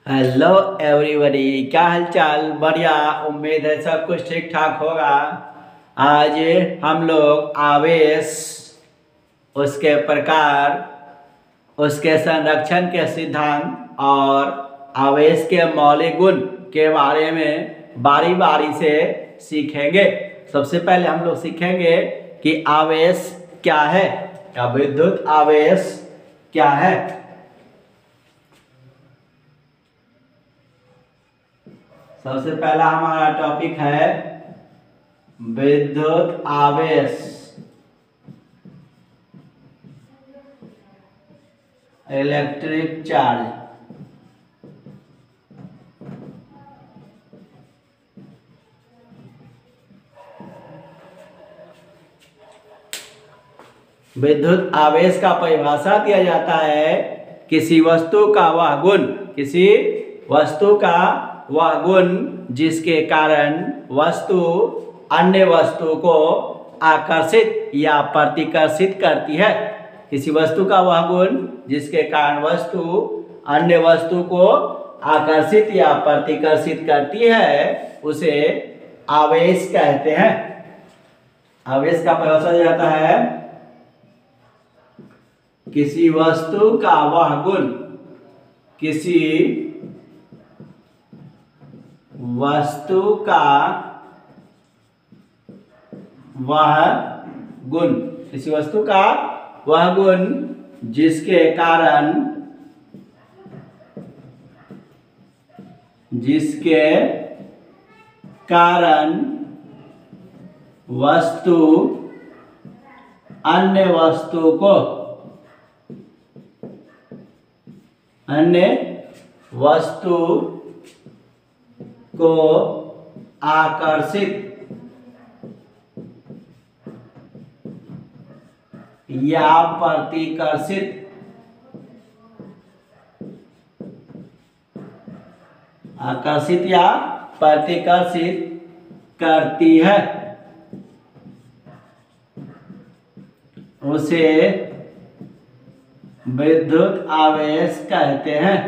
Hello everybody, क्या हालचाल। बढ़िया, उम्मीद है सब कुछ ठीक ठाक होगा। आज हम लोग आवेश, उसके प्रकार, उसके संरक्षण के सिद्धांत और आवेश के मौलिक गुण के बारे में बारी बारी से सीखेंगे। सबसे पहले हम लोग सीखेंगे कि आवेश क्या है या विद्युत आवेश क्या है। सबसे पहला हमारा टॉपिक है विद्युत आवेश, इलेक्ट्रिक चार्ज। विद्युत आवेश का परिभाषा दिया जाता है किसी वस्तु का वह गुण जिसके कारण वस्तु अन्य वस्तु को आकर्षित या प्रतिकर्षित करती है। किसी वस्तु का वह गुण जिसके कारण वस्तु अन्य वस्तु को आकर्षित या प्रतिकर्षित करती है उसे आवेश कहते हैं। आवेश का परिभाषा दिया जाता है किसी वस्तु का वह गुण, किसी वस्तु का वह गुण, किसी वस्तु का वह गुण जिसके कारण वस्तु अन्य वस्तु को आकर्षित या प्रतिकर्षित करती है उसे विद्युत आवेश कहते हैं।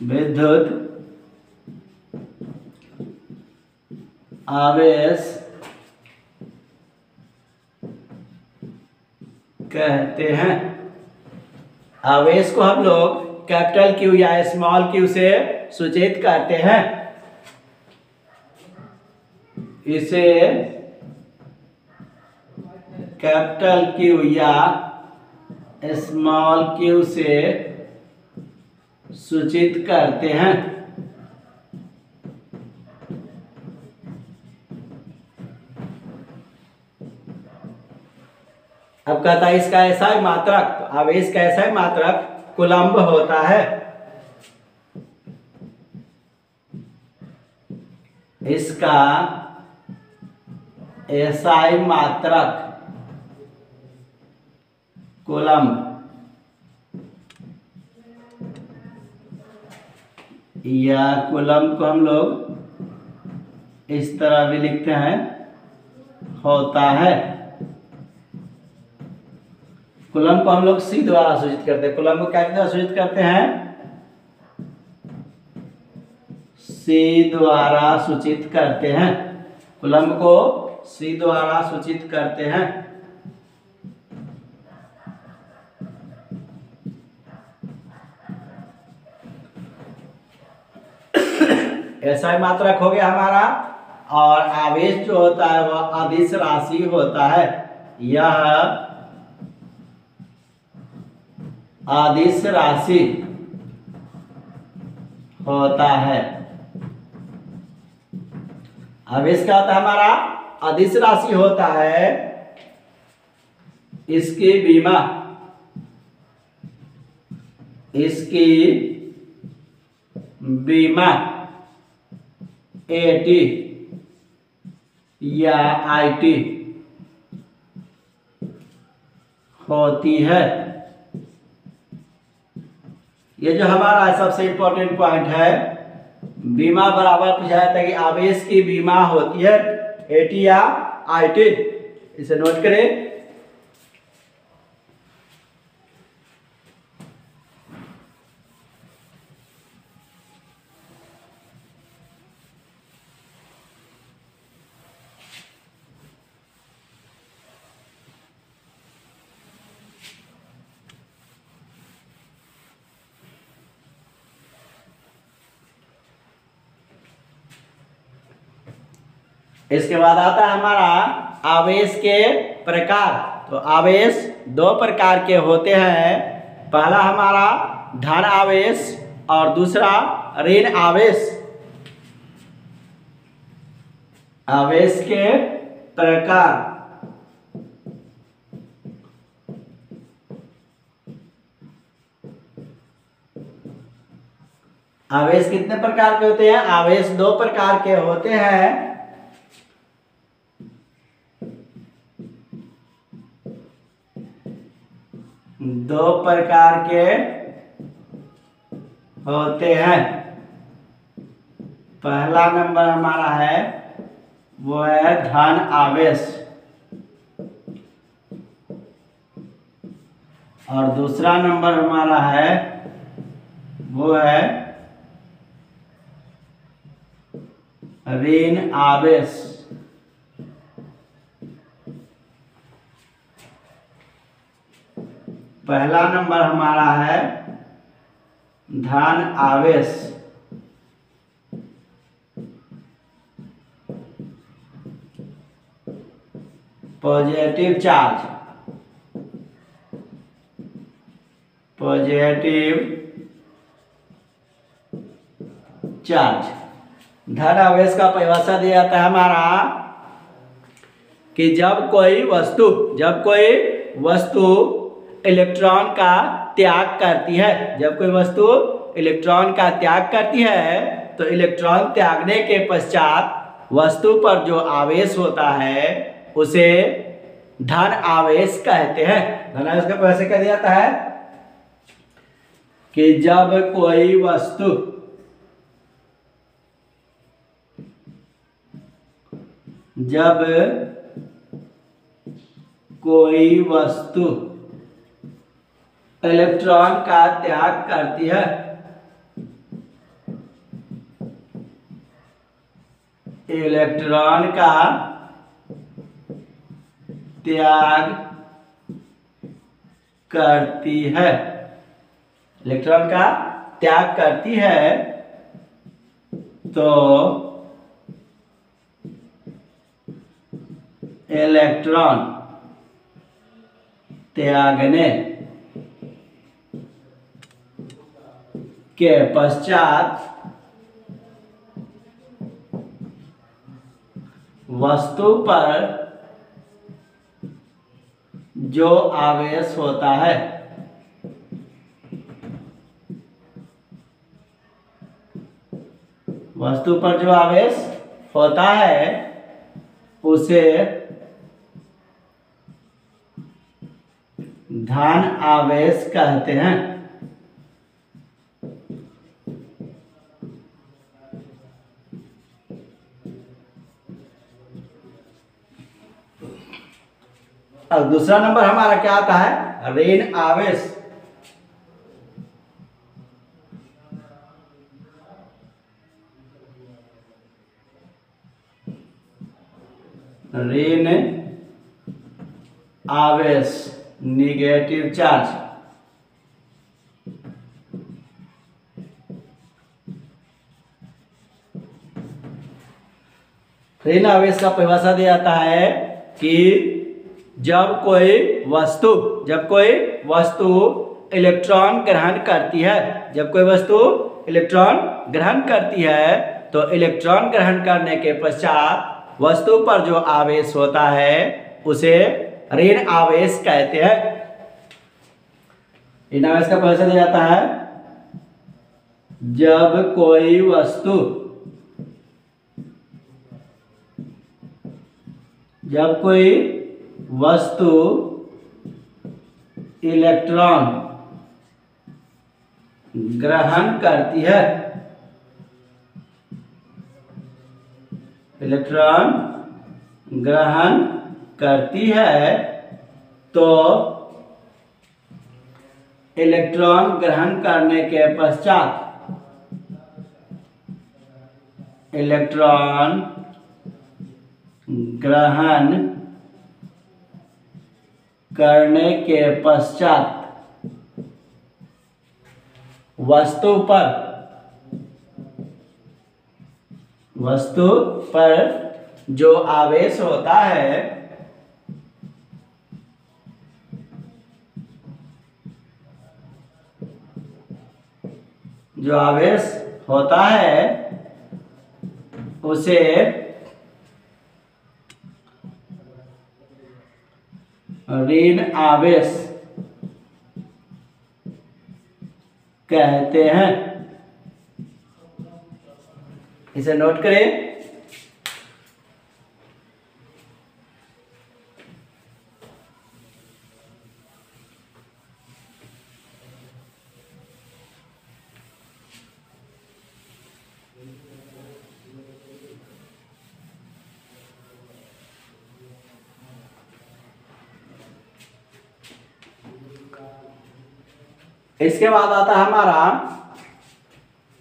विद्युत आवेश कहते हैं। आवेश को हम लोग कैपिटल क्यू या स्मॉल क्यू से सूचित करते हैं। इसे कैपिटल क्यू या स्मॉल क्यू से सूचित करते हैं। अब कहता है इसका SI मात्रक, आवेश का SI मात्रक कूलम्ब होता है। इसका SI मात्रक कूलम्ब, या कूलम्ब को हम लोग इस तरह भी लिखते हैं, होता है। कूलम्ब को हम लोग C द्वारा सूचित करते हैं। कूलम्ब को क्या द्वारा सूचित करते हैं? C द्वारा सूचित करते हैं। कूलम्ब को C द्वारा सूचित करते हैं। SI मात्रक हो गया हमारा। और आवेश जो होता है वह अदिश राशि होता है। यह अदिश राशि होता है। आवेश क्या होता है हमारा? अदिश राशि होता है। इसकी बीमा AT या IT होती है। ये जो हमारा सबसे इंपॉर्टेंट पॉइंट है, बीमा बराबर पूछा जाता है कि आवेश की बीमा होती है AT या IT। इसे नोट करें। इसके बाद आता है हमारा आवेश के प्रकार। तो आवेश दो प्रकार के होते हैं। पहला हमारा धन आवेश और दूसरा ऋण आवेश। आवेश के प्रकार। आवेश कितने प्रकार के होते हैं? आवेश दो प्रकार के होते हैं। दो प्रकार के होते हैं। पहला नंबर हमारा है वो है धन आवेश और दूसरा नंबर हमारा है वो है ऋण आवेश। पहला नंबर हमारा है धन आवेश पॉजिटिव चार्ज। Positive charge. धन आवेश का परिभाषा दिया जाता है हमारा कि जब कोई वस्तु इलेक्ट्रॉन का त्याग करती है, जब कोई वस्तु इलेक्ट्रॉन का त्याग करती है तो इलेक्ट्रॉन त्यागने के पश्चात वस्तु पर जो आवेश होता है उसे धन आवेश कहते हैं। धन आवेश का परिभाषा क्या दिया जाता है कि जब कोई वस्तु इलेक्ट्रॉन का त्याग करती है, इलेक्ट्रॉन का त्याग करती है, इलेक्ट्रॉन का त्याग करती है तो इलेक्ट्रॉन त्यागने के पश्चात वस्तु पर जो आवेश होता है वस्तु पर जो आवेश होता है उसे धन आवेश कहते हैं। और दूसरा नंबर हमारा क्या आता है? ऋण आवेश। ऋण आवेश निगेटिव चार्ज। ऋण आवेश का परिभाषा दिया जाता है कि जब कोई वस्तु इलेक्ट्रॉन ग्रहण करती है, जब कोई वस्तु इलेक्ट्रॉन ग्रहण करती है तो इलेक्ट्रॉन ग्रहण करने के पश्चात वस्तु पर जो आवेश होता है उसे ऋण आवेश कहते हैं। ऋण आवेश का परिभाषा दिया जाता है जब कोई वस्तु इलेक्ट्रॉन ग्रहण करती है, इलेक्ट्रॉन ग्रहण करती है तो इलेक्ट्रॉन ग्रहण करने के पश्चात इलेक्ट्रॉन ग्रहण करने के पश्चात वस्तु पर जो आवेश होता है उसे ऋण आवेश कहते हैं। इसे नोट करें। इसके बाद आता है हमारा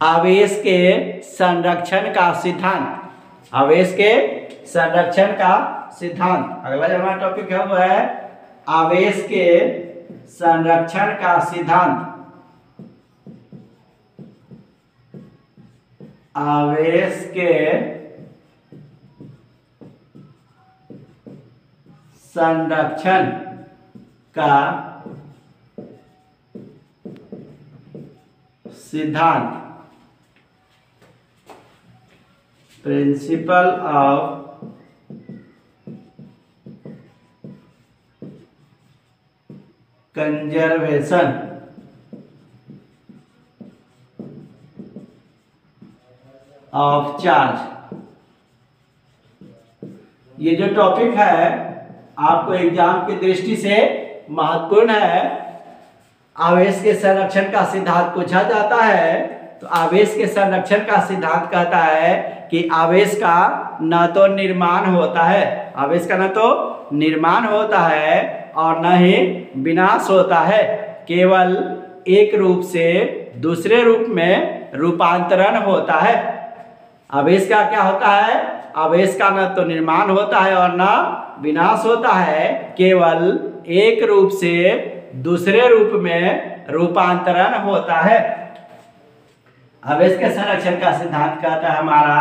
आवेश के संरक्षण का सिद्धांत। आवेश के संरक्षण का सिद्धांत अगला जो हमारा टॉपिक है वो है आवेश के संरक्षण का सिद्धांत। आवेश के संरक्षण का सिद्धांत। Principle of conservation of charge. ये जो टॉपिक है आपको एग्जाम की दृष्टि से महत्वपूर्ण है। आवेश के संरक्षण का सिद्धांत पूछा जाता है तो आवेश के संरक्षण का सिद्धांत कहता है कि आवेश का न तो निर्माण होता है, आवेश का न तो निर्माण होता है और न ही विनाश होता है, केवल एक रूप से दूसरे रूप में रूपांतरण होता है। आवेश का क्या होता है? आवेश का न तो निर्माण होता है और न विनाश होता है, केवल एक रूप से दूसरे रूप में रूपांतरण होता है। आवेश के संरक्षण का सिद्धांत कहता है हमारा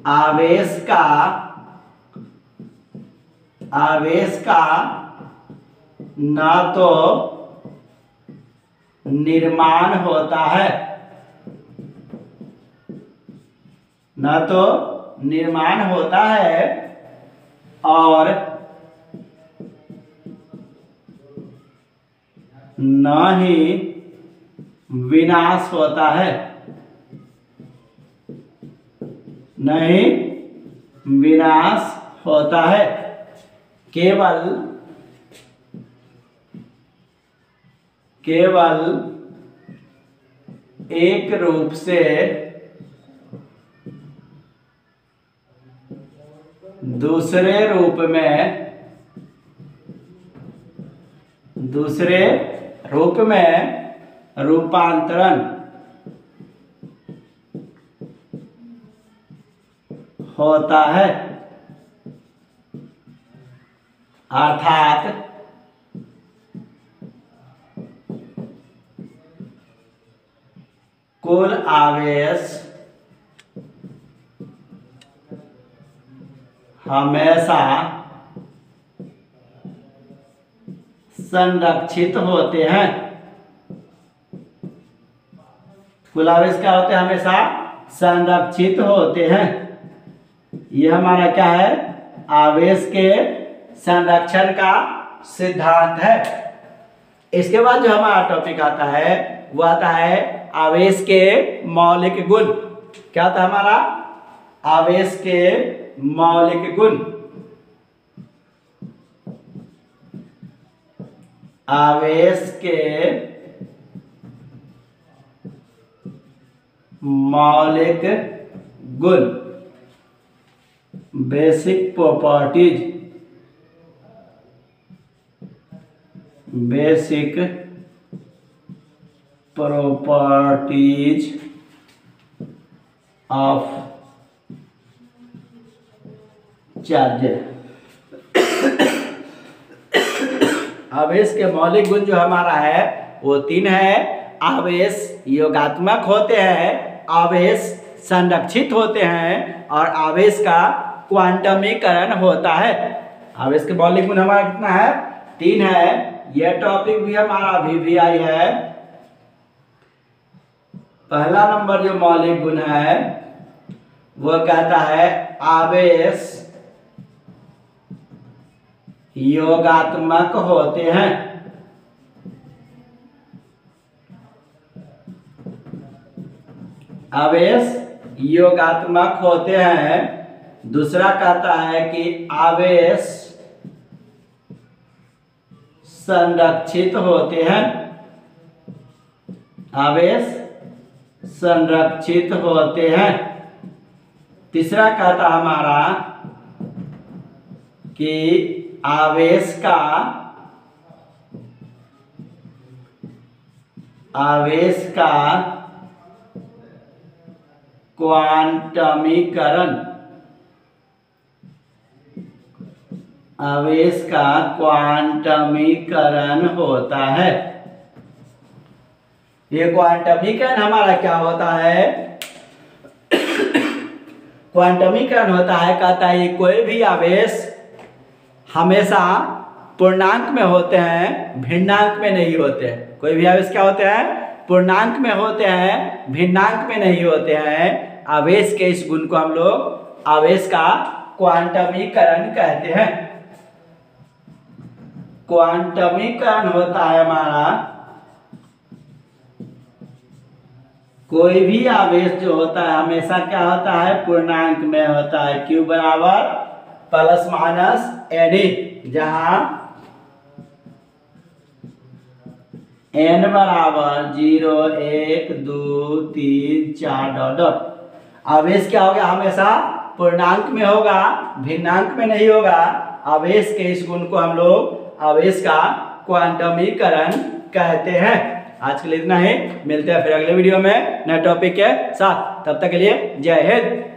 आवेश का न तो निर्माण होता है, न तो निर्माण होता है और न ही विनाश होता है, न ही विनाश होता है, केवल एक रूप से दूसरे रूप में रूपांतरण होता है। अर्थात कुल आवेश हमेशा संरक्षित होते हैं। कुल आवेश क्या होते हैं? हमेशा संरक्षित होते हैं। यह हमारा क्या है? आवेश के संरक्षण का सिद्धांत है। इसके बाद जो हमारा टॉपिक आता है वो आता है आवेश के मौलिक गुण। क्या था हमारा? आवेश के मौलिक गुण। आवेश के मौलिक गुण, basic properties, basic properties of charge. आवेश के मौलिक गुण जो हमारा है वो तीन है। आवेश योगात्मक होते हैं, आवेश संरक्षित होते हैं और आवेश का क्वांटमीकरण होता है। आवेश के मौलिक गुण हमारा कितना है? 3 है। यह टॉपिक भी हमारा VVI है। पहला नंबर जो मौलिक गुण है वो कहता है आवेश योगात्मक होते हैं। आवेश योगात्मक होते हैं। दूसरा कहता है कि आवेश संरक्षित होते हैं। आवेश संरक्षित होते हैं। तीसरा कहता हमारा कि आवेश का क्वांटमीकरण, आवेश का क्वांटमीकरण होता है। ये क्वांटमीकरण हमारा क्या होता है? क्वांटमीकरण होता है, कहता है कोई भी आवेश हमेशा पूर्णांक में होते हैं, भिन्नांक में नहीं होते। कोई भी आवेश क्या होते हैं? पूर्णांक में होते हैं, भिन्नांक में नहीं होते हैं। आवेश के इस गुण को हम लोग आवेश का क्वांटमीकरण कहते हैं। क्वांटमीकरण होता है हमारा, कोई भी आवेश जो होता है हमेशा क्या होता है? पूर्णांक में होता है। Q बराबर प्लस माइनस NE, जहां N बराबर 0 1 2 3 4 डॉट डॉट। आवेश क्या होगा? हमेशा पूर्णांक में होगा, भिन्नांक में नहीं होगा। आवेश के इस गुण को हम लोग आवेश का क्वांटमीकरण कहते हैं। आज के लिए इतना ही। मिलते हैं फिर अगले वीडियो में नए टॉपिक के साथ। तब तक के लिए जय हिंद।